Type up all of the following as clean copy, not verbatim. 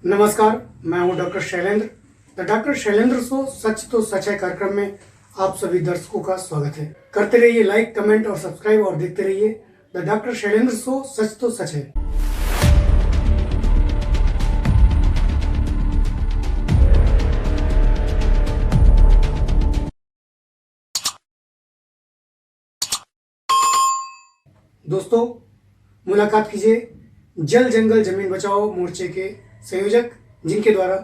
नमस्कार, मैं हूं doctor Shailendra. The doctor Shailendra show सच तो सच है कार्यक्रम में आप सभी दर्शकों का स्वागत है। करते रहिए लाइक, कमेंट और सब्सक्राइब और देखते रहिए द डॉक्टर शैलेंद्र शो सच तो सच है। दोस्तों, मुलाकात कीजिए जल जंगल जमीन बचाओ मोर्चे के संयोजक, जिनके द्वारा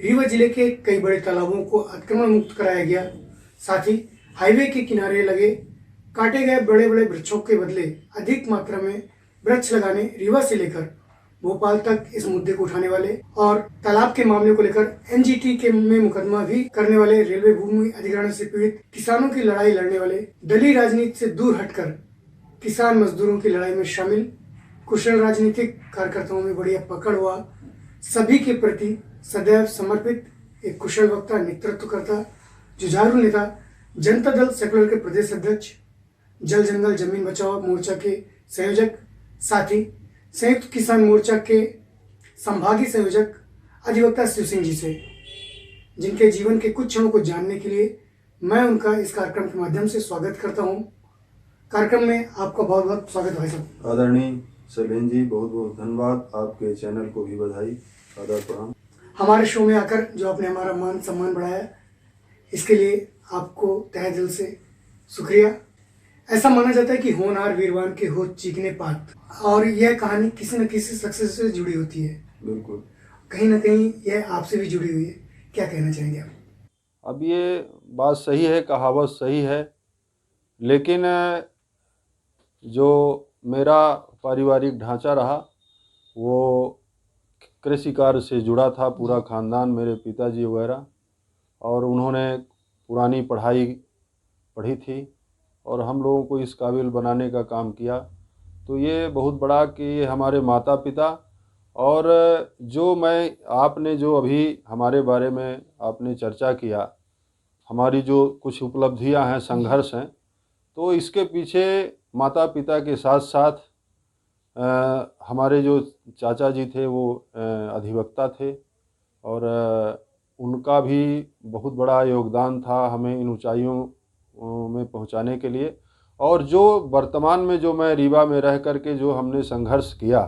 रीवा जिले के कई बड़े तालाबों को अतिक्रमण मुक्त कराया गया। साथ ही हाईवे के किनारे लगे काटे गए बड़े बड़े वृक्षों के बदले अधिक मात्रा में वृक्ष लगाने रीवा से लेकर भोपाल तक इस मुद्दे को उठाने वाले और तालाब के मामले को लेकर एनजीटी के में मुकदमा भी करने वाले, रेलवे भूमि अधिग्रहण से पीड़ित किसानों की लड़ाई लड़ने वाले, दलीय राजनीति से दूर हटकर किसान मजदूरों की लड़ाई में शामिल कुशल राजनीतिक कार्यकर्ताओं में बढ़िया पकड़ हुआ, सभी के प्रति सदैव समर्पित एक कुशल वक्ता, नेतृत्वकर्ता, जुझारू नेता, जनता दल सेकुलर के प्रदेश अध्यक्ष, जल जंगल जमीन बचाओ मोर्चा के संयोजक, साथ ही संयुक्त किसान मोर्चा के संभागीय संयोजक अधिवक्ता शिव सिंह जी से, जिनके जीवन के कुछ क्षणों को जानने के लिए मैं उनका इस कार्यक्रम के माध्यम से स्वागत करता हूं। कार्यक्रम में आपका बहुत बहुत स्वागत भाई साहब। आदरणीय शैलेंद्र जी, बहुत बहुत धन्यवाद। आपके चैनल को भी बधाई, आदर प्रणाम। हमारे शो में आकर जो आपने हमारा मान सम्मान बढ़ाया, इसके लिए आपको तहे दिल से शुक्रिया। ऐसा माना जाता है कि होनहार वीरवान के हो चीखने पात, और यह कहानी किसी न किसी सक्सेस से जुड़ी होती है। बिल्कुल, कहीं ना कहीं यह आपसे भी जुड़ी हुई है। क्या कहना चाहेंगे आप? अब ये बात सही है, कहावत सही है, लेकिन जो मेरा पारिवारिक ढांचा रहा वो कृषि कार्य से जुड़ा था। पूरा ख़ानदान, मेरे पिताजी वगैरह, और उन्होंने पुरानी पढ़ाई पढ़ी थी और हम लोगों को इस काबिल बनाने का काम किया। तो ये बहुत बड़ा कि ये हमारे माता पिता, और जो आपने जो अभी हमारे बारे में आपने चर्चा किया, हमारी जो कुछ उपलब्धियां हैं, संघर्ष हैं, तो इसके पीछे माता पिता के साथ साथ हमारे जो चाचा जी थे वो अधिवक्ता थे, और उनका भी बहुत बड़ा योगदान था हमें इन ऊंचाइयों में पहुंचाने के लिए। और जो वर्तमान में जो मैं रीवा में रह कर के जो हमने संघर्ष किया,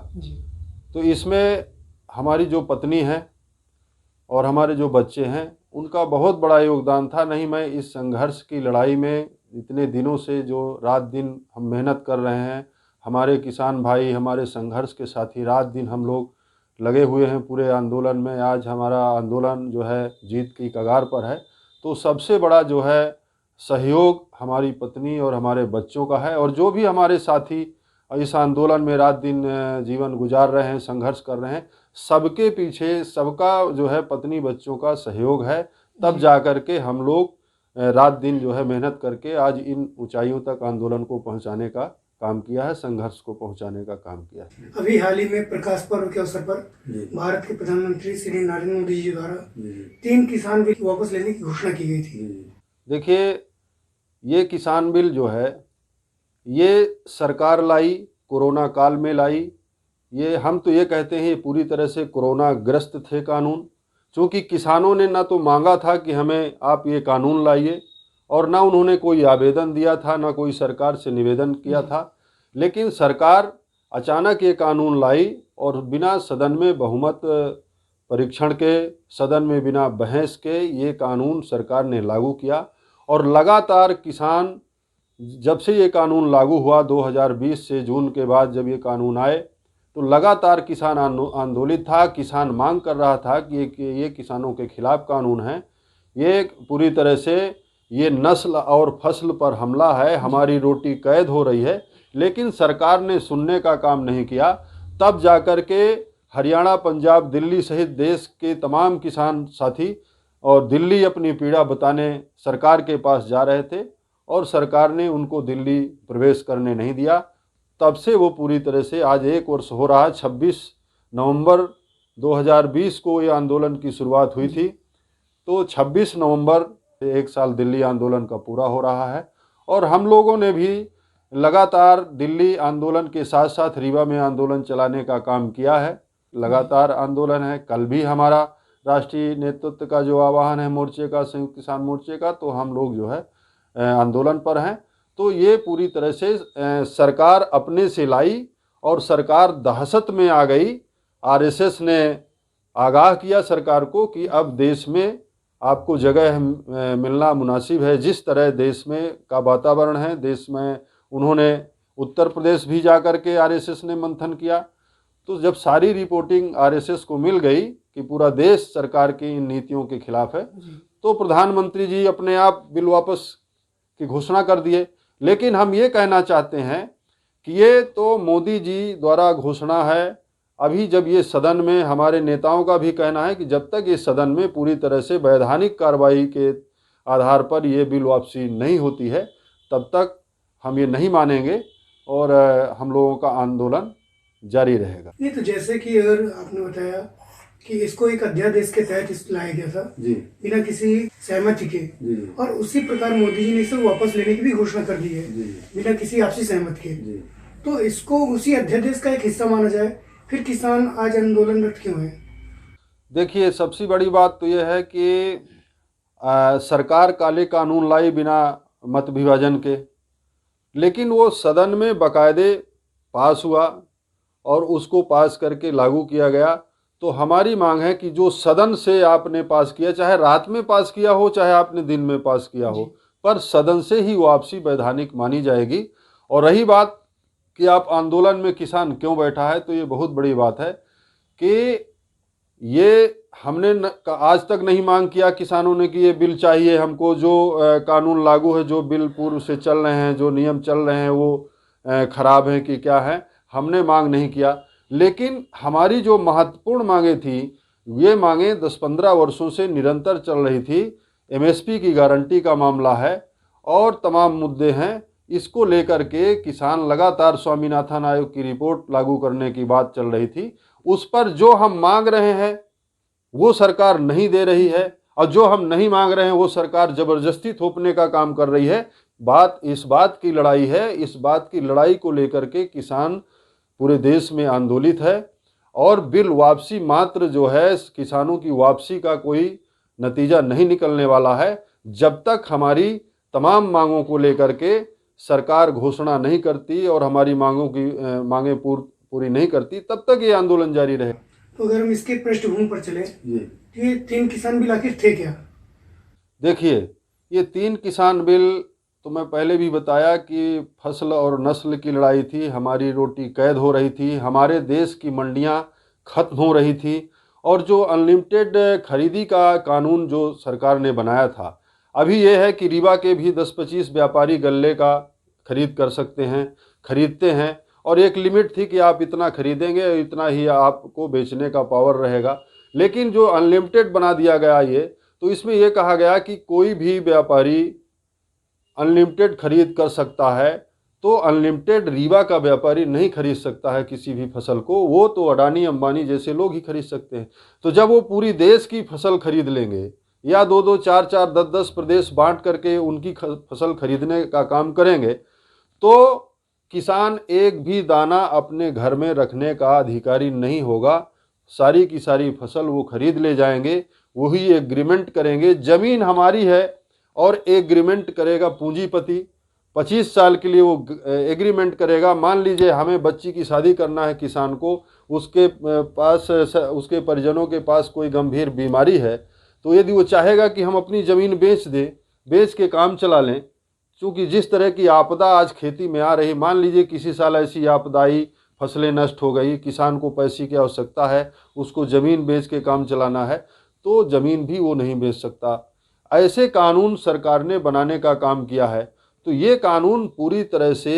तो इसमें हमारी जो पत्नी है और हमारे जो बच्चे हैं, उनका बहुत बड़ा योगदान था। नहीं, मैं इस संघर्ष की लड़ाई में इतने दिनों से जो रात दिन हम मेहनत कर रहे हैं, हमारे किसान भाई, हमारे संघर्ष के साथी, रात दिन हम लोग लगे हुए हैं पूरे आंदोलन में। आज हमारा आंदोलन जो है जीत की कगार पर है। तो सबसे बड़ा जो है सहयोग हमारी पत्नी और हमारे बच्चों का है, और जो भी हमारे साथी इस आंदोलन में रात दिन जीवन गुजार रहे हैं, संघर्ष कर रहे हैं, सबके पीछे सबका जो है पत्नी बच्चों का सहयोग है। तब जा कर के हम लोग रात दिन जो है मेहनत करके आज इन ऊंचाइयों तक आंदोलन को पहुंचाने का काम किया है, संघर्ष को पहुंचाने का काम किया है। अभी हाल ही में प्रकाश पर्व के अवसर पर भारत के प्रधानमंत्री श्री नरेंद्र मोदी जी द्वारा 3 किसान बिल वापस लेने की घोषणा की गई थी। देखिए, ये किसान बिल जो है ये सरकार लाई, कोरोना काल में लाई। ये हम तो ये कहते हैं ये पूरी तरह से कोरोना ग्रस्त थे कानून, क्योंकि किसानों ने ना तो मांगा था कि हमें आप ये कानून लाइए, और ना उन्होंने कोई आवेदन दिया था, ना कोई सरकार से निवेदन किया था। लेकिन सरकार अचानक ये कानून लाई और बिना सदन में बहुमत परीक्षण के, सदन में बिना बहस के ये कानून सरकार ने लागू किया। और लगातार किसान, जब से ये कानून लागू हुआ 2020 से जून के बाद जब ये कानून आए, तो लगातार किसान आंदोलित था। किसान मांग कर रहा था कि ये किसानों के खिलाफ कानून है, ये पूरी तरह से ये नस्ल और फसल पर हमला है, हमारी रोटी कैद हो रही है। लेकिन सरकार ने सुनने का काम नहीं किया। तब जाकर के हरियाणा, पंजाब, दिल्ली सहित देश के तमाम किसान साथी और दिल्ली अपनी पीड़ा बताने सरकार के पास जा रहे थे, और सरकार ने उनको दिल्ली प्रवेश करने नहीं दिया। तब से वो पूरी तरह से आज 1 वर्ष हो रहा है। 26 नवंबर 2020 को ये आंदोलन की शुरुआत हुई थी, तो 26 नवंबर 1 साल दिल्ली आंदोलन का पूरा हो रहा है। और हम लोगों ने भी लगातार दिल्ली आंदोलन के साथ साथ रीवा में आंदोलन चलाने का काम किया है। लगातार आंदोलन है। कल भी हमारा राष्ट्रीय नेतृत्व का जो आह्वान है मोर्चे का, संयुक्त किसान मोर्चे का, तो हम लोग जो है आंदोलन पर हैं। तो ये पूरी तरह से सरकार अपने से लाई और सरकार दहशत में आ गई। आरएसएस ने आगाह किया सरकार को कि अब देश में आपको जगह मिलना मुनासिब है। जिस तरह देश में का वातावरण है, देश में उन्होंने उत्तर प्रदेश भी जा कर के आरएसएस ने मंथन किया। तो जब सारी रिपोर्टिंग आरएसएस को मिल गई कि पूरा देश सरकार की इन नीतियों के खिलाफ है, तो प्रधानमंत्री जी अपने आप बिल वापस की घोषणा कर दिए। लेकिन हम ये कहना चाहते हैं कि ये तो मोदी जी द्वारा घोषणा है। अभी जब ये सदन में, हमारे नेताओं का भी कहना है कि जब तक ये सदन में पूरी तरह से वैधानिक कार्रवाई के आधार पर ये बिल वापसी नहीं होती है, तब तक हम ये नहीं मानेंगे और हम लोगों का आंदोलन जारी रहेगा। नहीं, तो जैसे कि अगर आपने बताया कि इसको एक अध्यादेश के तहत लाया गया था जी, बिना किसी सहमति के जी, और उसी प्रकार मोदी जी ने इसे वापस लेने की भी घोषणा कर दी है जी, बिना किसी आपसी सहमति के। जी। तो इसको उसी अध्यादेश का एक हिस्सा माना जाए, फिर किसान आज आंदोलनरत क्यों है? देखिए, सबसे बड़ी बात तो यह है कि सरकार काले कानून लाई बिना मत विभाजन के, लेकिन वो सदन में बाकायदे पास हुआ और उसको पास करके लागू किया गया। तो हमारी मांग है कि जो सदन से आपने पास किया, चाहे रात में पास किया हो, चाहे आपने दिन में पास किया हो, पर सदन से ही वापसी वैधानिक मानी जाएगी। और रही बात कि आप आंदोलन में किसान क्यों बैठा है, तो ये बहुत बड़ी बात है कि ये हमने आज तक नहीं मांग किया किसानों ने कि ये बिल चाहिए हमको। जो कानून लागू है, जो बिल पूर्व से चल रहे हैं, जो नियम चल रहे हैं, वो खराब हैं कि क्या है, हमने मांग नहीं किया। लेकिन हमारी जो महत्वपूर्ण मांगें थी, ये मांगें 10-15 वर्षों से निरंतर चल रही थी। एमएसपी की गारंटी का मामला है और तमाम मुद्दे हैं। इसको लेकर के किसान लगातार, स्वामीनाथन आयोग की रिपोर्ट लागू करने की बात चल रही थी, उस पर जो हम मांग रहे हैं वो सरकार नहीं दे रही है, और जो हम नहीं मांग रहे हैं वो सरकार जबरदस्ती थोपने का काम कर रही है। बात इस बात की लड़ाई है। इस बात की लड़ाई को लेकर के किसान पूरे देश में आंदोलित है और बिल वापसी मात्र जो है, किसानों की वापसी का कोई नतीजा नहीं निकलने वाला है जब तक हमारी तमाम मांगों को लेकर के सरकार घोषणा नहीं करती और हमारी मांगों की मांगें पूरी नहीं करती, तब तक ये आंदोलन जारी रहे। तो अगर हम इसके पृष्ठभूमि पर चले, तो ये 3 किसान बिल आखिर थे क्या? देखिए, ये 3 किसान बिल तो मैं पहले भी बताया कि फसल और नस्ल की लड़ाई थी। हमारी रोटी कैद हो रही थी, हमारे देश की मंडियां खत्म हो रही थी, और जो अनलिमिटेड खरीदी का कानून जो सरकार ने बनाया था, अभी ये है कि रीवा के भी 10-25 व्यापारी गल्ले का खरीद कर सकते हैं, खरीदते हैं, और एक लिमिट थी कि आप इतना खरीदेंगे और इतना ही आपको बेचने का पावर रहेगा। लेकिन जो अनलिमिटेड बना दिया गया ये, तो इसमें यह कहा गया कि कोई भी व्यापारी अनलिमिटेड खरीद कर सकता है। तो अनलिमिटेड रीवा का व्यापारी नहीं खरीद सकता है किसी भी फसल को, वो तो अडानी अंबानी जैसे लोग ही खरीद सकते हैं। तो जब वो पूरी देश की फसल खरीद लेंगे या 2-2, 4-4, 10-10 प्रदेश बांट करके उनकी फसल खरीदने का काम करेंगे, तो किसान एक भी दाना अपने घर में रखने का अधिकारी नहीं होगा। सारी की सारी फसल वो खरीद ले जाएंगे, वही एग्रीमेंट करेंगे। ज़मीन हमारी है और एग्रीमेंट करेगा पूंजीपति, 25 साल के लिए वो एग्रीमेंट करेगा। मान लीजिए हमें बच्ची की शादी करना है, किसान को उसके पास, उसके परिजनों के पास कोई गंभीर बीमारी है, तो यदि वो चाहेगा कि हम अपनी ज़मीन बेच दें, बेच के काम चला लें, क्योंकि जिस तरह की आपदा आज खेती में आ रही, मान लीजिए किसी साल ऐसी आपदा आई, फसलें नष्ट हो गई, किसान को पैसे की आवश्यकता है, उसको ज़मीन बेच के काम चलाना है, तो ज़मीन भी वो नहीं बेच सकता। ऐसे कानून सरकार ने बनाने का काम किया है। तो ये कानून पूरी तरह से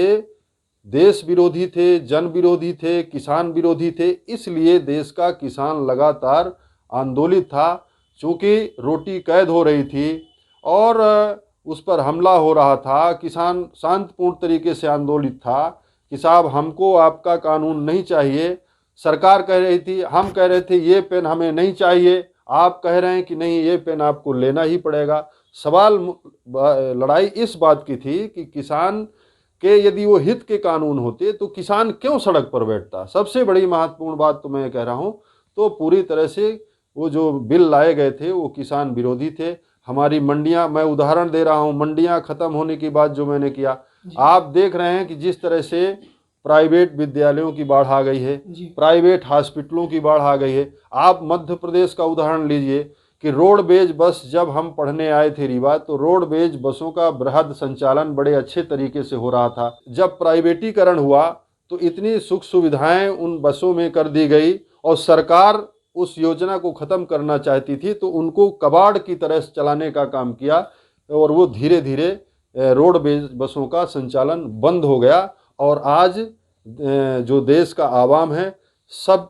देश विरोधी थे, जन विरोधी थे, किसान विरोधी थे। इसलिए देश का किसान लगातार आंदोलित था, चूँकि रोटी कैद हो रही थी और उस पर हमला हो रहा था। किसान शांतिपूर्ण तरीके से आंदोलित था कि साहब हमको आपका कानून नहीं चाहिए। सरकार कह रही थी, हम कह रहे थे ये पेन हमें नहीं चाहिए, आप कह रहे हैं कि नहीं ये पेन आपको लेना ही पड़ेगा। सवाल, लड़ाई इस बात की थी कि किसान कि यदि वो हित के कानून होते तो किसान क्यों सड़क पर बैठता। सबसे बड़ी महत्वपूर्ण बात तो मैं कह रहा हूँ, तो पूरी तरह से वो जो बिल लाए गए थे वो किसान विरोधी थे। हमारी मंडियां, मैं उदाहरण दे रहा हूँ, मंडियां खत्म होने की बात जो मैंने किया, आप देख रहे हैं कि जिस तरह से प्राइवेट विद्यालयों की बाढ़ आ गई है, प्राइवेट हॉस्पिटलों की बाढ़ आ गई है। आप मध्य प्रदेश का उदाहरण लीजिए कि रोडवेज बस, जब हम पढ़ने आए थे रीवा, तो रोडवेज बसों का बृहद संचालन बड़े अच्छे तरीके से हो रहा था। जब प्राइवेटीकरण हुआ तो इतनी सुख सुविधाएं उन बसों में कर दी गई और सरकार उस योजना को ख़त्म करना चाहती थी, तो उनको कबाड़ की तरह चलाने का काम किया और वो धीरे धीरे रोडवेज बसों का संचालन बंद हो गया। और आज जो देश का आवाम है, सब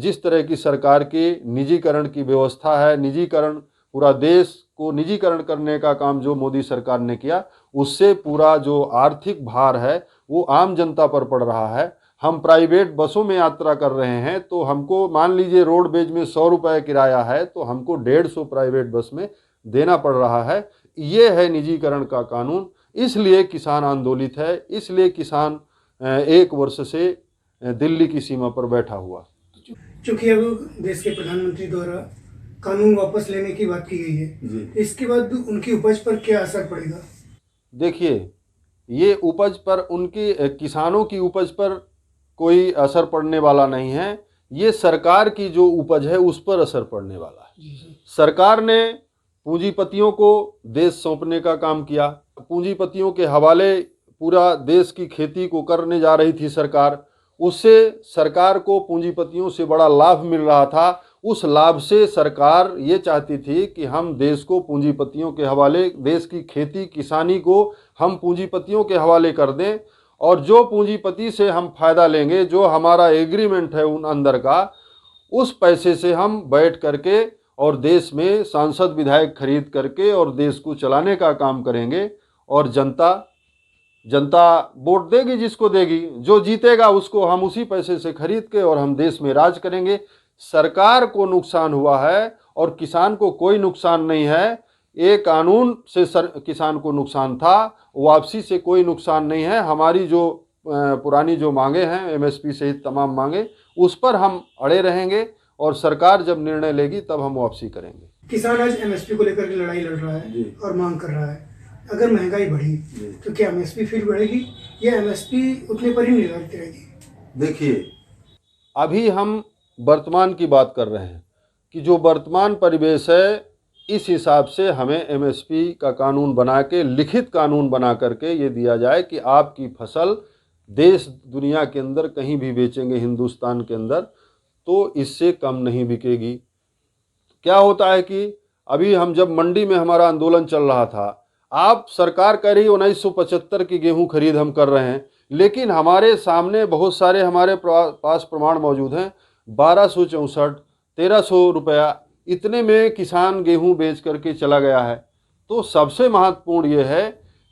जिस तरह की सरकार की निजीकरण की व्यवस्था है, निजीकरण, पूरा देश को निजीकरण करने का काम जो मोदी सरकार ने किया, उससे पूरा जो आर्थिक भार है वो आम जनता पर पड़ रहा है। हम प्राइवेट बसों में यात्रा कर रहे हैं तो हमको, मान लीजिए रोडवेज में 100 रुपये किराया है तो हमको 150 प्राइवेट बस में देना पड़ रहा है। ये है निजीकरण का कानून। इसलिए किसान आंदोलित है, इसलिए किसान 1 वर्ष से दिल्ली की सीमा पर बैठा हुआ। चूंकि अब देश के प्रधानमंत्री द्वारा कानून वापस लेने की बात की गई है, इसके बाद उनकी उपज पर क्या असर पड़ेगा? देखिए, ये उपज पर, उनकी किसानों की उपज पर कोई असर पड़ने वाला नहीं है। ये सरकार की जो उपज है उस पर असर पड़ने वाला है। सरकार ने पूंजीपतियों को देश सौंपने का काम किया, पूंजीपतियों के हवाले पूरा देश की खेती को करने जा रही थी सरकार। उससे सरकार को पूंजीपतियों से बड़ा लाभ मिल रहा था। उस लाभ से सरकार ये चाहती थी कि हम देश को पूंजीपतियों के हवाले, देश की खेती किसानी को हम पूंजीपतियों के हवाले कर दें, और जो पूंजीपति से हम फायदा लेंगे, जो हमारा एग्रीमेंट है उन अंदर का, उस पैसे से हम बैठ करके और देश में सांसद विधायक खरीद करके और देश को चलाने का काम करेंगे। और जनता वोट देगी जिसको देगी, जो जीतेगा उसको हम उसी पैसे से खरीद के और हम देश में राज करेंगे। सरकार को नुकसान हुआ है और किसान को कोई नुकसान नहीं है। ये कानून से किसान को नुकसान था, वापसी से कोई नुकसान नहीं है। हमारी जो पुरानी जो मांगे हैं, एमएसपी सहित तमाम मांगे, उस पर हम अड़े रहेंगे और सरकार जब निर्णय लेगी तब हम वापसी करेंगे। किसान आज एमएसपी को लेकर के लड़ाई लड़ रहा है और मांग कर रहा है। अगर महंगाई बढ़ी तो क्या एमएसपी फिर बढ़ेगी या एमएसपी उतने पर ही निर्धारित रहेगी? देखिए, अभी हम वर्तमान की बात कर रहे हैं कि जो वर्तमान परिवेश है, इस हिसाब से हमें एमएसपी का कानून बना के, लिखित कानून बना करके ये दिया जाए कि आपकी फसल देश दुनिया के अंदर कहीं भी बेचेंगे, हिंदुस्तान के अंदर, तो इससे कम नहीं बिकेगी। क्या होता है कि अभी हम जब मंडी में हमारा आंदोलन चल रहा था, आप सरकार कह रही 1975 की गेहूं खरीद हम कर रहे हैं, लेकिन हमारे सामने बहुत सारे हमारे पास प्रमाण मौजूद हैं। 1264, 1300 रुपया, इतने में किसान गेहूं बेच करके चला गया है। तो सबसे महत्वपूर्ण ये है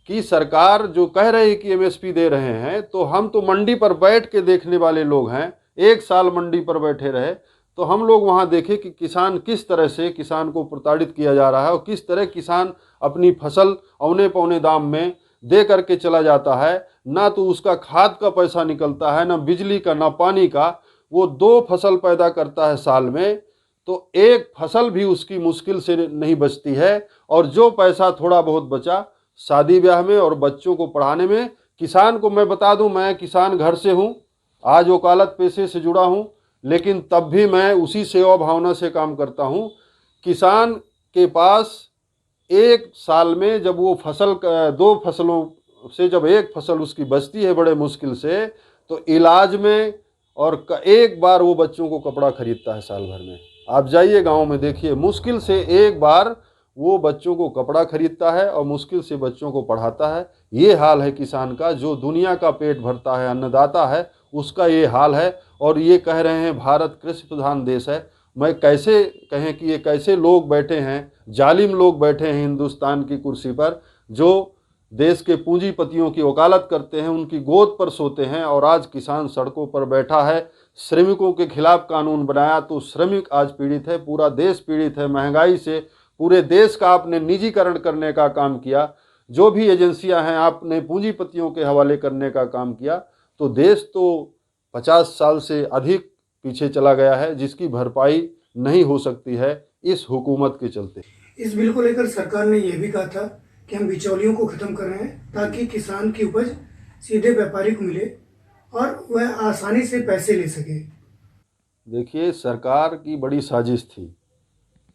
कि सरकार जो कह रही कि एमएसपी दे रहे हैं, तो हम तो मंडी पर बैठ के देखने वाले लोग हैं। 1 साल मंडी पर बैठे रहे तो हम लोग वहाँ देखे कि किसान किस तरह से, किसान को प्रताड़ित किया जा रहा है और किस तरह किसान अपनी फसल औने पौने दाम में दे करके चला जाता है। ना तो उसका खाद का पैसा निकलता है, ना बिजली का, ना पानी का। वो 2 फसल पैदा करता है साल में, तो एक फसल भी उसकी मुश्किल से नहीं बचती है। और जो पैसा थोड़ा बहुत बचा, शादी ब्याह में और बच्चों को पढ़ाने में। किसान को मैं बता दूं, मैं किसान घर से हूं, आज वकालत पेशे से जुड़ा हूं, लेकिन तब भी मैं उसी सेवा भावना से काम करता हूं। किसान के पास एक साल में जब वो फसल 2 फसलों से जब एक फसल उसकी बचती है बड़े मुश्किल से, तो इलाज में और एक बार वो बच्चों को कपड़ा खरीदता है साल भर में। आप जाइए गांव में देखिए, मुश्किल से एक बार वो बच्चों को कपड़ा खरीदता है और मुश्किल से बच्चों को पढ़ाता है। ये हाल है किसान का, जो दुनिया का पेट भरता है, अन्नदाता है, उसका ये हाल है। और ये कह रहे हैं भारत कृषि प्रधान देश है। मैं कैसे कहें कि ये कैसे लोग बैठे हैं, जालिम लोग बैठे हैं हिंदुस्तान की कुर्सी पर, जो देश के पूंजीपतियों की वकालत करते हैं, उनकी गोद पर सोते हैं। और आज किसान सड़कों पर बैठा है। श्रमिकों के खिलाफ कानून बनाया तो श्रमिक आज पीड़ित है, पूरा देश पीड़ित है। महंगाई से पूरे देश का आपने निजीकरण करने का काम किया। जो भी एजेंसियां हैं आपने पूंजीपतियों के हवाले करने का काम किया, तो देश तो 50 साल से अधिक पीछे चला गया है, जिसकी भरपाई नहीं हो सकती है इस हुकूमत के चलते। इस बिल को लेकर सरकार ने यह भी कहा था कि हम बिचौलियों को खत्म कर रहे हैं ताकि किसान की उपज सीधे व्यापारी को मिले और वह आसानी से पैसे ले सके। देखिए, सरकार की बड़ी साजिश थी।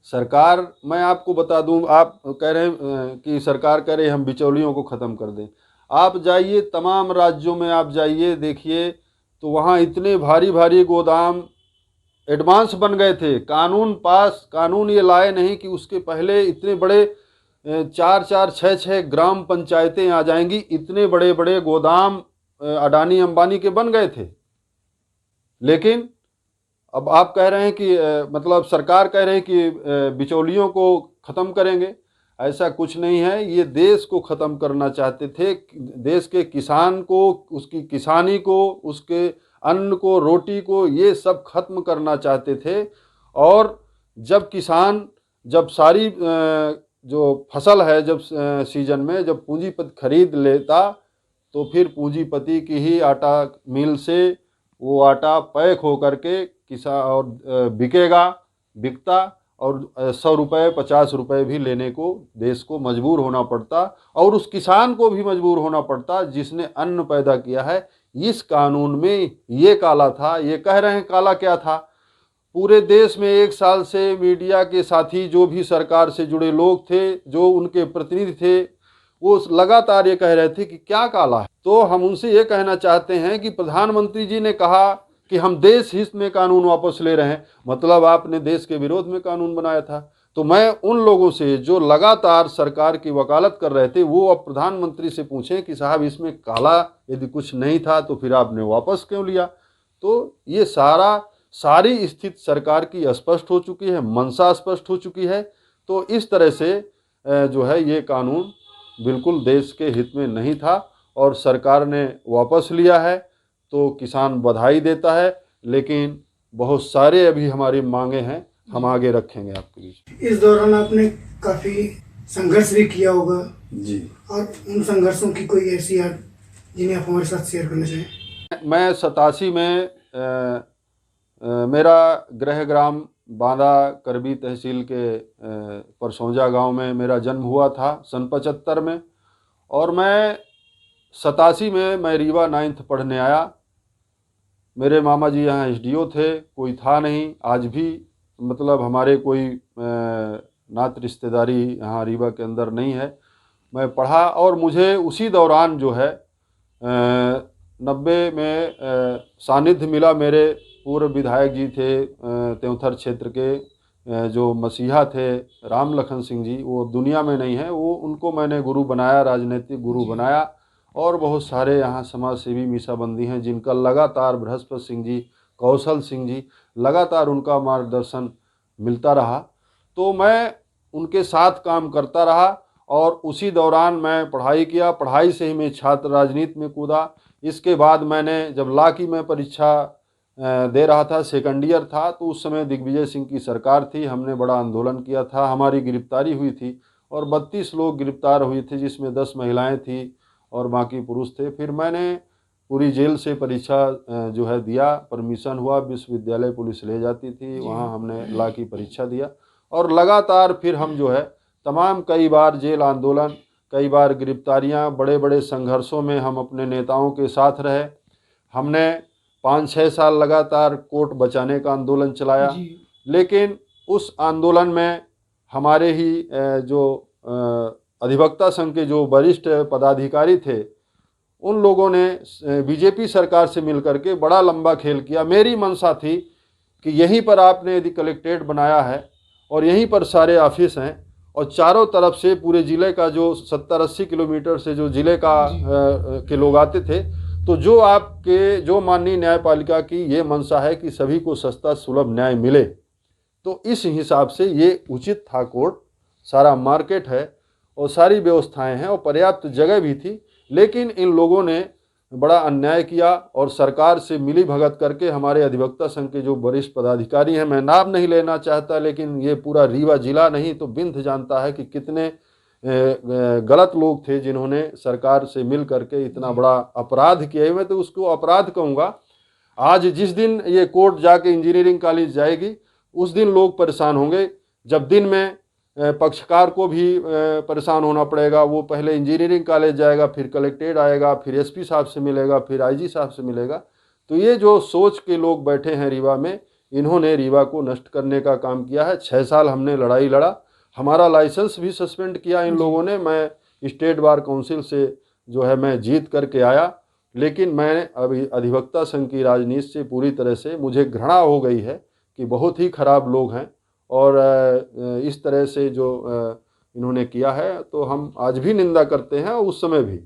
सरकार, मैं आपको बता दूं, आप कह रहे हैं कि सरकार कह रही हम बिचौलियों को ख़त्म कर दें। आप जाइए, तमाम राज्यों में आप जाइए, देखिए तो वहाँ इतने भारी भारी गोदाम एडवांस बन गए थे। कानून ये लाए नहीं कि उसके पहले इतने बड़े 4-4, 6-6 ग्राम पंचायतें आ जाएंगी। इतने बड़े बड़े गोदाम अडानी अंबानी के बन गए थे। लेकिन अब आप कह रहे हैं कि मतलब सरकार कह रहे हैं कि बिचौलियों को ख़त्म करेंगे। ऐसा कुछ नहीं है। ये देश को ख़त्म करना चाहते थे। देश के किसान को, उसकी किसानी को, उसके अन्न को, रोटी को, ये सब खत्म करना चाहते थे। और जब किसान, जब सारी जो फसल है, जब सीजन में जब पूंजीपति खरीद लेता, तो फिर पूंजीपति की ही आटा मिल से वो आटा पैक हो करके किसान और बिकता और 100 रुपये 50 रुपये भी लेने को देश को मजबूर होना पड़ता, और उस किसान को भी मजबूर होना पड़ता जिसने अन्न पैदा किया है। इस कानून में ये काला था। ये कह रहे हैं काला क्या था। पूरे देश में 1 साल से मीडिया के साथी, जो भी सरकार से जुड़े लोग थे, जो उनके प्रतिनिधि थे, वो लगातार ये कह रहे थे कि क्या काला है। तो हम उनसे ये कहना चाहते हैं कि प्रधानमंत्री जी ने कहा कि हम देश हित में कानून वापस ले रहे हैं, मतलब आपने देश के विरोध में कानून बनाया था। तो मैं उन लोगों से जो लगातार सरकार की वकालत कर रहे थे, वो अब प्रधानमंत्री से पूछें कि साहब इसमें काला यदि कुछ नहीं था तो फिर आपने वापस क्यों लिया। तो ये सारी स्थिति सरकार की स्पष्ट हो चुकी है, मंशा स्पष्ट हो चुकी है। तो इस तरह से जो है ये कानून बिल्कुल देश के हित में नहीं था और सरकार ने वापस लिया है, तो किसान बधाई देता है। लेकिन बहुत सारे अभी हमारी मांगे हैं, हम आगे रखेंगे आपके बीच। इस दौरान आपने काफ़ी संघर्ष भी किया होगा जी, और उन संघर्षों की कोई ऐसी याद जिन्हें आप हमारे साथ शेयर करना चाहें। मैं 87 में मेरा गृह ग्राम बांदा करबी तहसील के परसौजा गांव में मेरा जन्म हुआ था सन 75 में। और मैं 87 में मैं रीवा 9th पढ़ने आया। मेरे मामा जी यहाँ SDO थे, कोई था नहीं। आज भी मतलब हमारे कोई नात रिश्तेदारी यहाँ रीवा के अंदर नहीं है। मैं पढ़ा और मुझे उसी दौरान जो है 90 में सानिध्य मिला। मेरे पूर्व विधायक जी थे त्योंथर क्षेत्र के, जो मसीहा थे राम लखन सिंह जी, वो दुनिया में नहीं है। वो उनको मैंने गुरु बनाया, राजनीतिक गुरु बनाया। और बहुत सारे यहाँ समाज सेवी मीसाबंदी हैं जिनका लगातार, बृहस्पति सिंह जी, कौशल सिंह जी, लगातार उनका मार्गदर्शन मिलता रहा। तो मैं उनके साथ काम करता रहा और उसी दौरान मैं पढ़ाई किया। पढ़ाई से ही मैं छात्र राजनीति में कूदा। इसके बाद मैंने जब लॉ की मैं परीक्षा दे रहा था, सेकंड ईयर था, तो उस समय दिग्विजय सिंह की सरकार थी। हमने बड़ा आंदोलन किया था, हमारी गिरफ्तारी हुई थी और 32 लोग गिरफ्तार हुए थे, जिसमें 10 महिलाएं थी और बाकी पुरुष थे। फिर मैंने पूरी जेल से परीक्षा जो है दिया, परमिशन हुआ, विश्वविद्यालय पुलिस ले जाती थी, वहाँ हमने लॉ की परीक्षा दिया। और लगातार फिर हम जो है तमाम कई बार जेल आंदोलन, कई बार गिरफ्तारियाँ, बड़े बड़े संघर्षों में हम अपने नेताओं के साथ रहे। हमने 5-6 साल लगातार कोर्ट बचाने का आंदोलन चलाया। लेकिन उस आंदोलन में हमारे ही जो अधिवक्ता संघ के जो वरिष्ठ पदाधिकारी थे, उन लोगों ने बीजेपी सरकार से मिलकर के बड़ा लंबा खेल किया। मेरी मंशा थी कि यहीं पर आपने यदि कलेक्ट्रेट बनाया है और यहीं पर सारे ऑफिस हैं और चारों तरफ से पूरे ज़िले का जो 70-80 किलोमीटर से जो ज़िले का के लोग आते थे, तो जो माननीय न्यायपालिका की ये मंशा है कि सभी को सस्ता सुलभ न्याय मिले, तो इस हिसाब से ये उचित था। कोर्ट, सारा मार्केट है और सारी व्यवस्थाएं हैं और पर्याप्त जगह भी थी। लेकिन इन लोगों ने बड़ा अन्याय किया और सरकार से मिली भगत करके हमारे अधिवक्ता संघ के जो वरिष्ठ पदाधिकारी हैं, मैं नाम नहीं लेना चाहता, लेकिन ये पूरा रीवा जिला नहीं तो बिंद जानता है कि कितने गलत लोग थे जिन्होंने सरकार से मिल करके इतना बड़ा अपराध किया। मैं तो उसको अपराध कहूँगा। आज जिस दिन ये कोर्ट जाके इंजीनियरिंग कॉलेज जाएगी उस दिन लोग परेशान होंगे, जब दिन में पक्षकार को भी परेशान होना पड़ेगा। वो पहले इंजीनियरिंग कॉलेज जाएगा, फिर कलेक्ट्रेट आएगा, फिर एसपी साहब से मिलेगा, फिर आईजी साहब से मिलेगा। तो ये जो सोच के लोग बैठे हैं रीवा में, इन्होंने रीवा को नष्ट करने का काम किया है। 6 साल हमने लड़ाई लड़ा, हमारा लाइसेंस भी सस्पेंड किया इन लोगों ने। मैं स्टेट बार काउंसिल से जो है मैं जीत करके आया, लेकिन मैं अभी अधिवक्ता संघ की राजनीति से पूरी तरह से मुझे घृणा हो गई है कि बहुत ही खराब लोग हैं और इस तरह से जो इन्होंने किया है तो हम आज भी निंदा करते हैं और उस समय भी।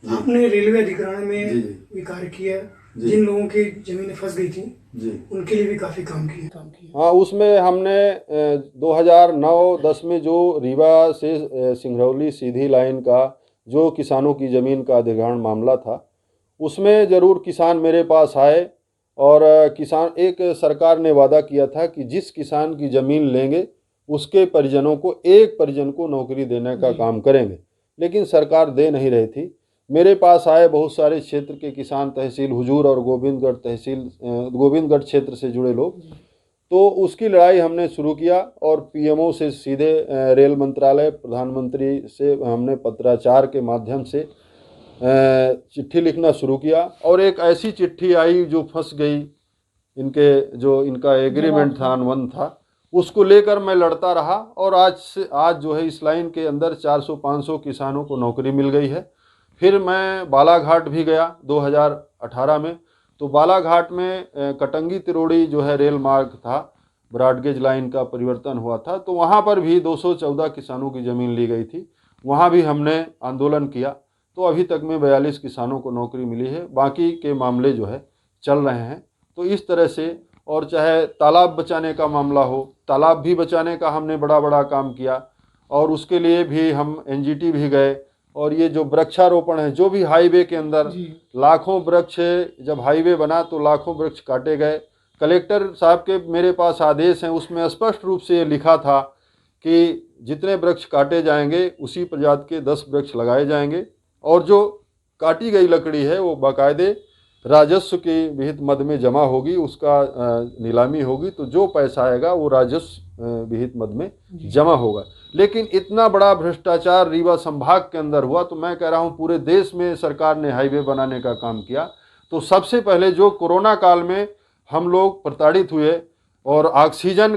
आपने रेलवे अधिग्रहण में भी कार्य किया, जिन लोगों की जमीनें फंस गई थी उनके लिए भी काफ़ी काम किया। हाँ, उसमें हमने 2009-10 में जो रीवा से सिंगरौली सीधी लाइन का जो किसानों की ज़मीन का अधिग्रहण मामला था, उसमें ज़रूर किसान मेरे पास आए और किसान, एक सरकार ने वादा किया था कि जिस किसान की ज़मीन लेंगे उसके परिजनों को, एक परिजन को नौकरी देने का काम करेंगे, लेकिन सरकार दे नहीं रही थी। मेरे पास आए बहुत सारे क्षेत्र के किसान, तहसील हुजूर और गोविंदगढ़ क्षेत्र से जुड़े लोग, तो उसकी लड़ाई हमने शुरू किया और पीएमओ से सीधे रेल मंत्रालय, प्रधानमंत्री से हमने पत्राचार के माध्यम से चिट्ठी लिखना शुरू किया। और एक ऐसी चिट्ठी आई जो फंस गई, इनका एग्रीमेंट था, अनुबंध था, उसको लेकर मैं लड़ता रहा और आज जो है इस लाइन के अंदर 400-500 किसानों को नौकरी मिल गई है। फिर मैं बालाघाट भी गया 2018 में, तो बालाघाट में कटंगी तिरोड़ी जो है रेल मार्ग था, ब्रॉडगेज लाइन का परिवर्तन हुआ था, तो वहाँ पर भी 214 किसानों की ज़मीन ली गई थी। वहाँ भी हमने आंदोलन किया, तो अभी तक में 42 किसानों को नौकरी मिली है। बाकी के मामले जो है चल रहे हैं। तो इस तरह से, और चाहे तालाब बचाने का मामला हो, तालाब भी बचाने का हमने बड़ा काम किया और उसके लिए भी हम एनजीटी भी गए। और ये जो वृक्षारोपण है, जो भी हाईवे के अंदर लाखों वृक्ष, जब हाईवे बना तो लाखों वृक्ष काटे गए। कलेक्टर साहब के मेरे पास आदेश हैं, उसमें स्पष्ट रूप से लिखा था कि जितने वृक्ष काटे जाएंगे उसी प्रजाति के 10 वृक्ष लगाए जाएंगे और जो काटी गई लकड़ी है वो बाकायदे राजस्व के विहित मद में जमा होगी, उसका नीलामी होगी, तो जो पैसा आएगा वो राजस्व विहित मद में जमा होगा। लेकिन इतना बड़ा भ्रष्टाचार रीवा संभाग के अंदर हुआ, तो मैं कह रहा हूँ पूरे देश में सरकार ने हाईवे बनाने का काम किया। तो सबसे पहले जो कोरोना काल में हम लोग प्रताड़ित हुए और ऑक्सीजन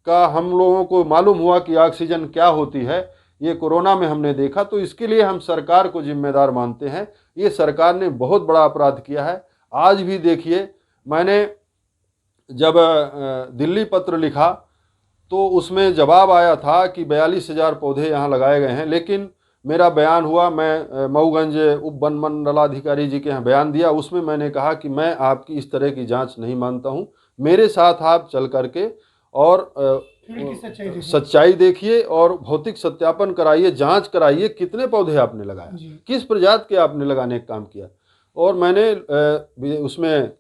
का हम लोगों को मालूम हुआ कि ऑक्सीजन क्या होती है, ये कोरोना में हमने देखा, तो इसके लिए हम सरकार को जिम्मेदार मानते हैं। ये सरकार ने बहुत बड़ा अपराध किया है। आज भी देखिए, मैंने जब दिल्ली पत्र लिखा तो उसमें जवाब आया था कि 42,000 पौधे यहाँ लगाए गए हैं, लेकिन मेरा बयान हुआ, मैं मऊगंज उप वन मंडलाधिकारी जी के यहाँ बयान दिया। उसमें मैंने कहा कि मैं आपकी इस तरह की जांच नहीं मानता हूँ, मेरे साथ आप चल करके और सच्चाई देखिए और भौतिक सत्यापन कराइए, जांच कराइए, कितने पौधे आपने लगाए, किस प्रजाति के आपने लगाने का काम किया। और मैंने उसमें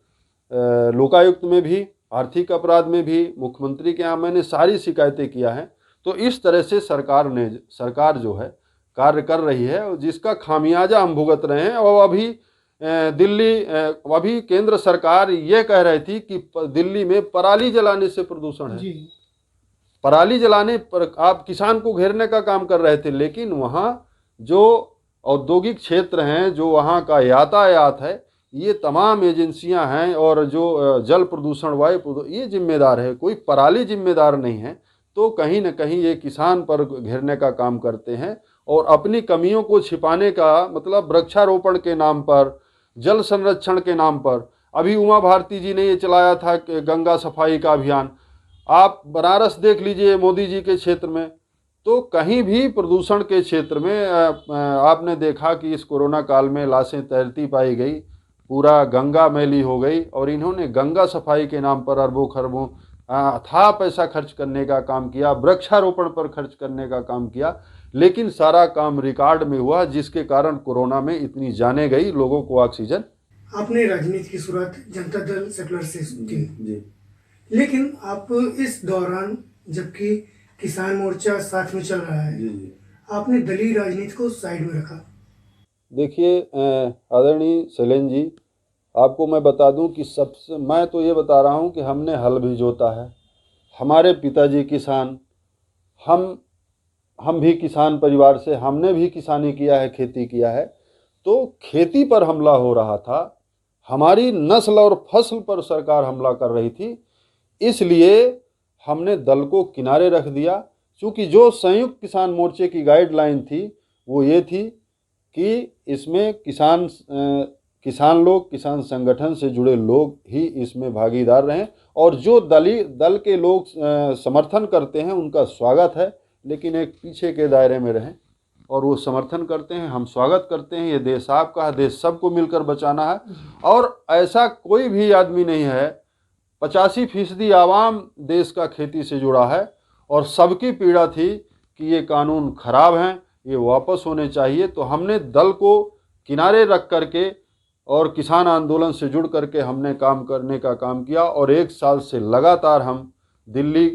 लोकायुक्त में भी, आर्थिक अपराध में भी, मुख्यमंत्री के यहाँ मैंने सारी शिकायतें किया है। तो इस तरह से सरकार जो है कार्य कर रही है और जिसका खामियाजा हम भुगत रहे हैं। और अभी केंद्र सरकार ये कह रही थी कि दिल्ली में पराली जलाने से प्रदूषण है, पराली जलाने पर आप किसान को घेरने का काम कर रहे थे, लेकिन वहाँ जो औद्योगिक क्षेत्र हैं, जो वहाँ का यातायात है, ये तमाम एजेंसियां हैं और जो जल प्रदूषण, वायु प्रदूषण, ये जिम्मेदार है, कोई पराली जिम्मेदार नहीं है। तो कहीं न कहीं ये किसान पर घेरने का काम करते हैं और अपनी कमियों को छिपाने का, मतलब वृक्षारोपण के नाम पर, जल संरक्षण के नाम पर, अभी उमा भारती जी ने ये चलाया था गंगा सफाई का अभियान। आप बनारस देख लीजिए मोदी जी के क्षेत्र में, तो कहीं भी प्रदूषण के क्षेत्र में आपने देखा कि इस कोरोना काल में लाशें तैरती पाई गई, पूरा गंगा मैली हो गई। और इन्होंने गंगा सफाई के नाम पर अरबों खरबों अथाह पैसा खर्च करने का काम किया, वृक्षारोपण पर खर्च करने का काम किया, लेकिन सारा काम रिकॉर्ड में हुआ, जिसके कारण कोरोना में इतनी जाने गई, लोगों को ऑक्सीजन। आपने राजनीति की शुरुआत जनता दल सेकुलर से की, लेकिन आप इस दौरान, जबकि किसान मोर्चा साथ में चल रहा है, आपने दलीय राजनीति को साइड में रखा। देखिए आदरणीय शैलेंद्र जी, आपको मैं बता दूं कि सबसे मैं तो ये बता रहा हूं कि हमने हल भी जोता है, हमारे पिताजी किसान, हम भी किसान परिवार से, हमने भी किसानी किया है, खेती किया है। तो खेती पर हमला हो रहा था, हमारी नस्ल और फसल पर सरकार हमला कर रही थी, इसलिए हमने दल को किनारे रख दिया। क्योंकि जो संयुक्त किसान मोर्चे की गाइडलाइन थी वो ये थी कि इसमें किसान लोग, किसान संगठन से जुड़े लोग ही इसमें भागीदार रहें, और जो दल के लोग समर्थन करते हैं उनका स्वागत है, लेकिन एक पीछे के दायरे में रहें। और वो समर्थन करते हैं, हम स्वागत करते हैं। ये देश आपका है, देश सबको मिलकर बचाना है। और ऐसा कोई भी आदमी नहीं है, 85% आवाम देश का खेती से जुड़ा है, और सबकी पीड़ा थी कि ये कानून खराब हैं, ये वापस होने चाहिए। तो हमने दल को किनारे रख करके और किसान आंदोलन से जुड़ करके हमने काम करने का काम किया, और 1 साल से लगातार हम दिल्ली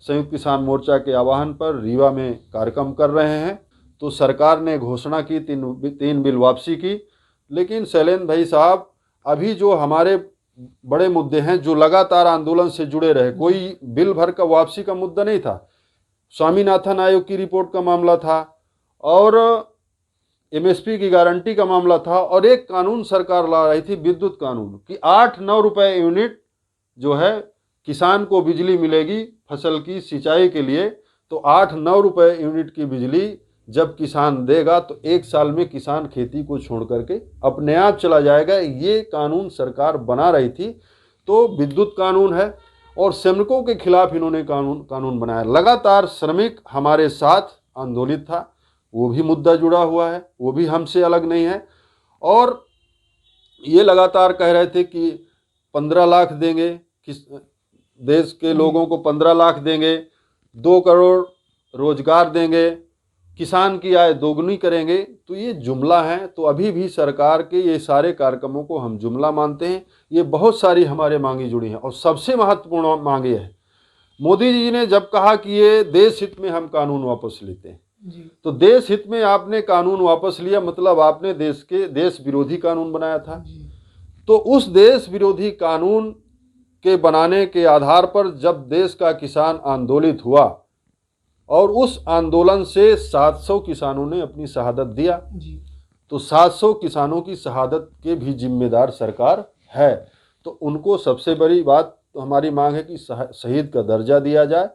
संयुक्त किसान मोर्चा के आह्वान पर रीवा में कार्यक्रम कर रहे हैं। तो सरकार ने घोषणा की 3 बिल वापसी की, लेकिन शैलेंद्र भाई साहब, अभी जो हमारे बड़े मुद्दे हैं जो लगातार आंदोलन से जुड़े रहे, कोई बिल भर का वापसी का मुद्दा नहीं था। स्वामीनाथन आयोग की रिपोर्ट का मामला था, और एमएसपी की गारंटी का मामला था, और एक कानून सरकार ला रही थी, विद्युत कानून, कि 8-9 रुपए यूनिट जो है किसान को बिजली मिलेगी फसल की सिंचाई के लिए। तो 8-9 रुपए यूनिट की बिजली जब किसान देगा तो 1 साल में किसान खेती को छोड़ करके अपने आप चला जाएगा। ये कानून सरकार बना रही थी। तो विद्युत कानून है, और श्रमिकों के खिलाफ इन्होंने कानून बनाया। लगातार श्रमिक हमारे साथ आंदोलित था, वो भी मुद्दा जुड़ा हुआ है, वो भी हमसे अलग नहीं है। और ये लगातार कह रहे थे कि 15 लाख देंगे, देश के लोगों को 15 लाख देंगे, 2 करोड़ रोजगार देंगे, किसान की आय दोगुनी करेंगे। तो ये जुमला है। तो अभी भी सरकार के ये सारे कार्यक्रमों को हम जुमला मानते हैं। ये बहुत सारी हमारे मांगी जुड़ी हैं, और सबसे महत्वपूर्ण मांगे है, मोदी जी ने जब कहा कि ये देश हित में हम कानून वापस लेते हैं, तो देश हित में आपने कानून वापस लिया, मतलब आपने देश विरोधी कानून बनाया था। तो उस देश विरोधी कानून के बनाने के आधार पर जब देश का किसान आंदोलित हुआ, और उस आंदोलन से 700 किसानों ने अपनी शहादत दिया, तो 700 किसानों की शहादत के भी जिम्मेदार सरकार है। तो उनको सबसे बड़ी बात तो हमारी मांग है कि शहीद का दर्जा दिया जाए,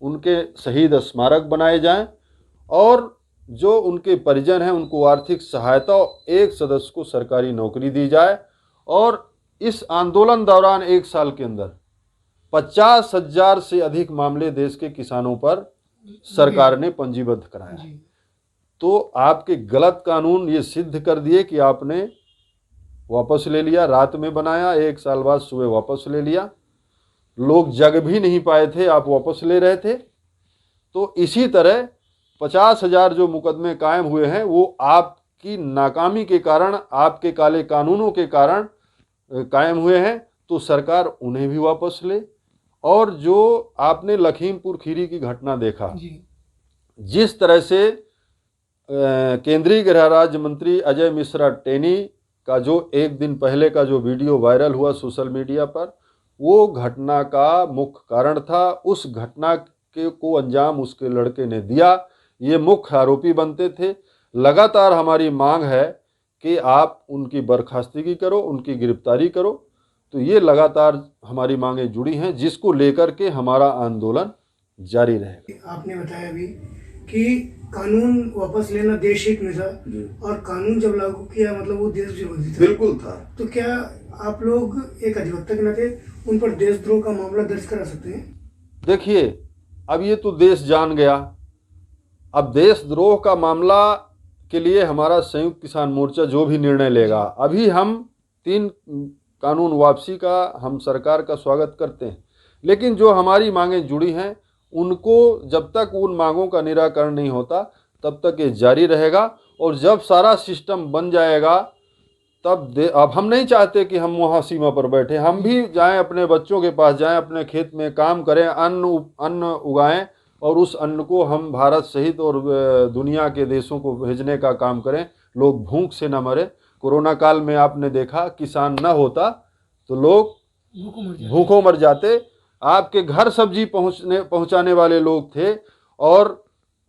उनके शहीद स्मारक बनाए जाएं, और जो उनके परिजन हैं उनको आर्थिक सहायता, 1 सदस्य को सरकारी नौकरी दी जाए। और इस आंदोलन दौरान 1 साल के अंदर 50,000 से अधिक मामले देश के किसानों पर सरकार ने पंजीबद्ध कराया। तो आपके गलत कानून ये सिद्ध कर दिए कि आपने वापस ले लिया, रात में बनाया, 1 साल बाद सुबह वापस ले लिया, लोग जग भी नहीं पाए थे, आप वापस ले रहे थे। तो इसी तरह 50,000 जो मुकदमे कायम हुए हैं वो आपकी नाकामी के कारण, आपके काले कानूनों के कारण कायम हुए हैं। तो सरकार उन्हें भी वापस ले। और जो आपने लखीमपुर खीरी की घटना देखा, जिस तरह से केंद्रीय गृह राज्य मंत्री अजय मिश्रा टेनी का जो 1 दिन पहले का जो वीडियो वायरल हुआ सोशल मीडिया पर, वो घटना का मुख्य कारण था। उस घटना को अंजाम उसके लड़के ने दिया, ये मुख्य आरोपी बनते थे। लगातार हमारी मांग है कि आप उनकी बर्खास्तगी करो, उनकी गिरफ्तारी करो। तो ये लगातार हमारी मांगें जुड़ी हैं, जिसको लेकर के हमारा आंदोलन जारी रहेगा। आपने बताया अभी कि कानून वापस लेना देश हित में था, और कानून जब लागू किया मतलब वो देश विरोधी था। बिल्कुल था। तो क्या आप लोग एक अधिवक्ता के नाते उन पर देशद्रोह का मामला दर्ज करा सकते हैं? देखिए, अब ये तो देश जान गया। अब देशद्रोह का मामला के लिए हमारा संयुक्त किसान मोर्चा जो भी निर्णय लेगा, अभी हम 3 कानून वापसी का हम सरकार का स्वागत करते हैं, लेकिन जो हमारी मांगें जुड़ी हैं उनको जब तक उन मांगों का निराकरण नहीं होता तब तक ये जारी रहेगा। और जब सारा सिस्टम बन जाएगा तब अब हम नहीं चाहते कि हम वहाँ सीमा पर बैठे, हम भी जाएं, अपने बच्चों के पास जाएं, अपने खेत में काम करें, अन्न उगाएं, और उस अन्न को हम भारत सहित और दुनिया के देशों को भेजने का काम करें, लोग भूख से न मरे। कोरोना काल में आपने देखा किसान न होता तो लोग भूखों मर जाते। आपके घर सब्जी पहुंचाने वाले लोग थे और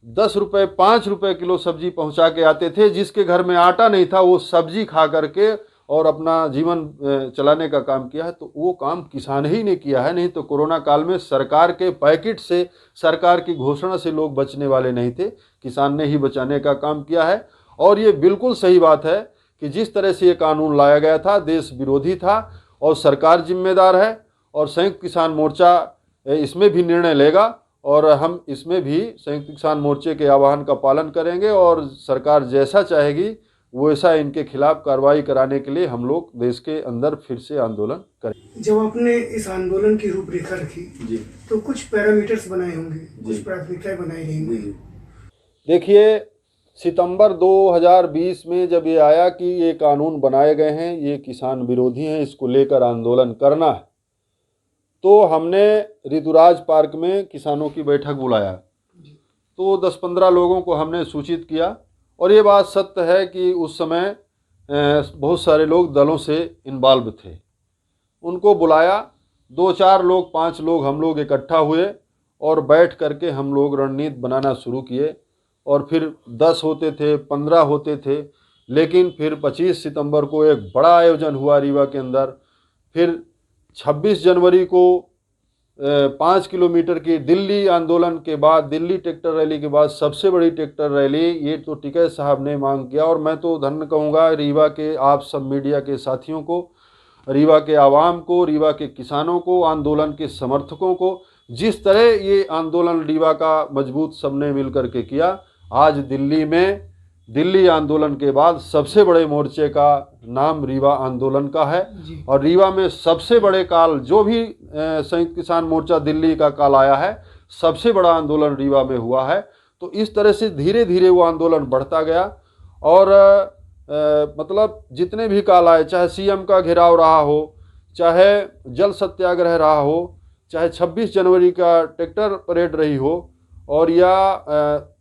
10 रुपये 5 रुपये किलो सब्जी पहुंचा के आते थे। जिसके घर में आटा नहीं था वो सब्जी खा करके और अपना जीवन चलाने का काम किया है। तो वो काम किसान ही ने किया है, नहीं तो कोरोना काल में सरकार के पैकेट से, सरकार की घोषणा से लोग बचने वाले नहीं थे, किसान ने ही बचाने का काम किया है। और ये बिल्कुल सही बात है कि जिस तरह से ये कानून लाया गया था देश विरोधी था और सरकार जिम्मेदार है और संयुक्त किसान मोर्चा इसमें भी निर्णय लेगा और हम इसमें भी संयुक्त किसान मोर्चे के आह्वान का पालन करेंगे और सरकार जैसा चाहेगी वैसा इनके खिलाफ कार्रवाई कराने के लिए हम लोग देश के अंदर फिर से आंदोलन करें। जब आपने इस आंदोलन की रूपरेखा रखी जी, तो कुछ पैरामीटर्स बनाए होंगे, कुछ प्राथमिकताएं बनाई गई होंगी। देखिए, सितंबर 2020 में जब ये आया कि ये कानून बनाए गए हैं, ये किसान विरोधी हैं, इसको लेकर आंदोलन करना है, तो हमने ऋतुराज पार्क में किसानों की बैठक बुलाया। तो 10-15 लोगों को हमने सूचित किया और ये बात सत्य है कि उस समय बहुत सारे लोग दलों से इन्वॉल्व थे। उनको बुलाया, 2-4 लोग 5 लोग हम लोग इकट्ठा हुए और बैठ करके हम लोग रणनीति बनाना शुरू किए और फिर 10 होते थे, 15 होते थे, लेकिन फिर 25 सितंबर को एक बड़ा आयोजन हुआ रीवा के अंदर। फिर 26 जनवरी को 5 किलोमीटर की दिल्ली आंदोलन के बाद, दिल्ली ट्रैक्टर रैली के बाद सबसे बड़ी ट्रैक्टर रैली ये तो टिकैत साहब ने मांग किया। और मैं तो धन्य कहूँगा रीवा के आप सब मीडिया के साथियों को, रीवा के आवाम को, रीवा के किसानों को, आंदोलन के समर्थकों को। जिस तरह ये आंदोलन रीवा का मजबूत सबने मिल करके किया, आज दिल्ली में, दिल्ली आंदोलन के बाद सबसे बड़े मोर्चे का नाम रीवा आंदोलन का है। और रीवा में सबसे बड़े काल जो भी संयुक्त किसान मोर्चा दिल्ली का काल आया है, सबसे बड़ा आंदोलन रीवा में हुआ है। तो इस तरह से धीरे धीरे वो आंदोलन बढ़ता गया और मतलब जितने भी काल आए, चाहे सीएम का घेराव रहा हो, चाहे जल सत्याग्रह रहा हो, चाहे 26 जनवरी का ट्रैक्टर परेड रही हो, और या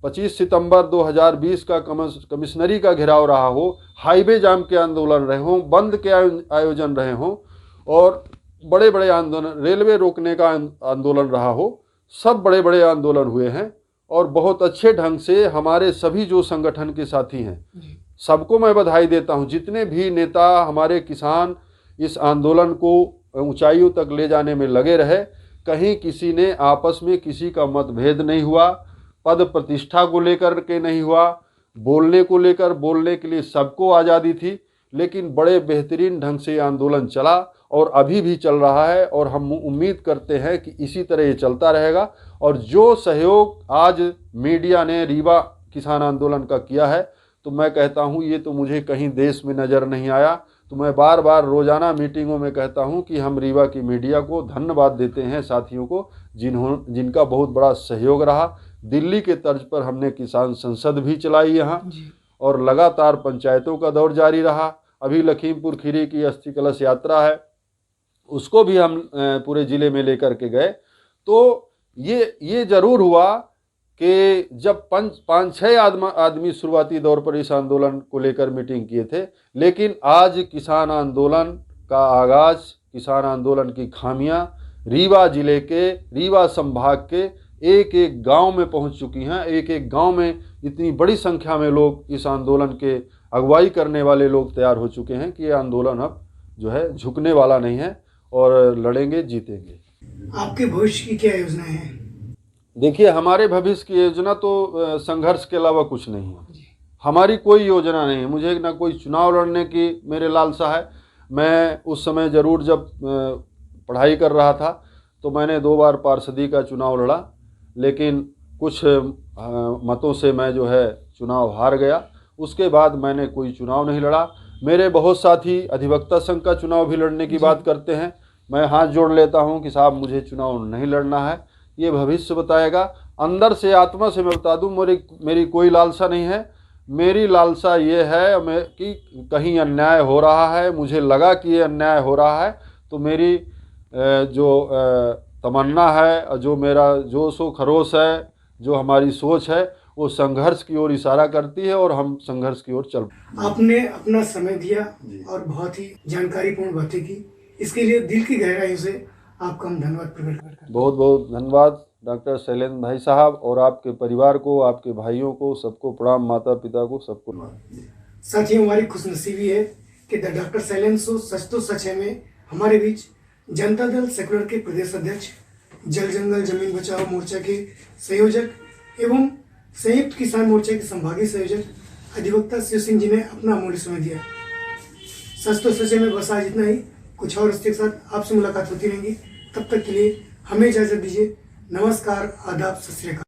25 सितंबर 2020 का कमिश्नरी का घेराव रहा हो, हाईवे जाम के आंदोलन रहे हों, बंद के आयोजन रहे हों और बड़े बड़े आंदोलन, रेलवे रोकने का आंदोलन रहा हो, सब बड़े बड़े आंदोलन हुए हैं। और बहुत अच्छे ढंग से हमारे सभी जो संगठन के साथी हैं, सबको मैं बधाई देता हूं। जितने भी नेता हमारे किसान इस आंदोलन को ऊंचाइयों तक ले जाने में लगे रहे, कहीं किसी ने आपस में किसी का मतभेद नहीं हुआ, पद प्रतिष्ठा को लेकर के नहीं हुआ, बोलने को लेकर, बोलने के लिए सबको आज़ादी थी। लेकिन बड़े बेहतरीन ढंग से आंदोलन चला और अभी भी चल रहा है और हम उम्मीद करते हैं कि इसी तरह ये चलता रहेगा। और जो सहयोग आज मीडिया ने रीवा किसान आंदोलन का किया है, तो मैं कहता हूँ ये तो मुझे कहीं देश में नज़र नहीं आया। तो मैं बार बार रोज़ाना मीटिंगों में कहता हूं कि हम रीवा की मीडिया को धन्यवाद देते हैं, साथियों को जिनका बहुत बड़ा सहयोग रहा। दिल्ली के तर्ज पर हमने किसान संसद भी चलाई यहाँ और लगातार पंचायतों का दौर जारी रहा। अभी लखीमपुर खीरी की अस्थि कलश यात्रा है, उसको भी हम पूरे ज़िले में लेकर के गए। तो ये ज़रूर हुआ कि जब 5-6 आदमी शुरुआती दौर पर इस आंदोलन को लेकर मीटिंग किए थे, लेकिन आज किसान आंदोलन का आगाज़, किसान आंदोलन की खामियां रीवा जिले के, रीवा संभाग के एक एक गांव में पहुंच चुकी हैं। एक एक गांव में इतनी बड़ी संख्या में लोग इस आंदोलन के अगुवाई करने वाले लोग तैयार हो चुके हैं कि ये आंदोलन अब जो है झुकने वाला नहीं है और लड़ेंगे, जीतेंगे। आपके भविष्य की क्या योजनाएं हैं? देखिए, हमारे भविष्य की योजना तो संघर्ष के अलावा कुछ नहीं है। हमारी कोई योजना नहीं है। मुझे ना कोई चुनाव लड़ने की मेरे लालसा है। मैं उस समय ज़रूर जब पढ़ाई कर रहा था तो मैंने 2 बार पार्षदी का चुनाव लड़ा, लेकिन कुछ मतों से मैं जो है चुनाव हार गया। उसके बाद मैंने कोई चुनाव नहीं लड़ा। मेरे बहुत साथी अधिवक्ता संघ का चुनाव भी लड़ने की बात करते हैं। मैं हाथ जोड़ लेता हूं कि साहब मुझे चुनाव नहीं लड़ना है, ये भविष्य बताएगा। अंदर से, आत्मा से मैं बता दूं, मेरी कोई लालसा नहीं है। मेरी लालसा ये है कि कहीं अन्याय हो रहा है, मुझे लगा कि ये अन्याय हो रहा है, तो मेरी जो तमन्ना है, जो मेरा जोश व खरोश है, जो हमारी सोच है वो संघर्ष की ओर इशारा करती है और हम संघर्ष की ओर चल। आपने अपना समय दिया और बहुत ही जानकारीपूर्ण बातें की, इसके लिए दिल की गहराइयों से आपका हम धन्यवाद प्रकट करते हैं। बहुत बहुत धन्यवाद डॉक्टर शैलेंद्र भाई साहब, और आपके परिवार को, आपके भाइयों को, सबको प्रणाम, माता पिता को, सबको। साथियों, हमारी खुशनसीबी है कि द डॉक्टर शैलेंद्र शो सच तो सच है में हमारे बीच जनता दल सेकुलर के प्रदेश अध्यक्ष, जल जंगल जमीन बचाओ मोर्चा के संयोजक एवं संयुक्त किसान मोर्चा के संभागीय संयोजक अधिवक्ता शिव सिंह जी ने अपना अमूल्य समय दिया। सच तो सच है में बस आज इतना ही। कुछ और इसके साथ आपसे मुलाकात होती रहेंगी। तब तक के लिए हमें इजाजत दीजिए। नमस्कार, आदाब, सत श्री अकाल।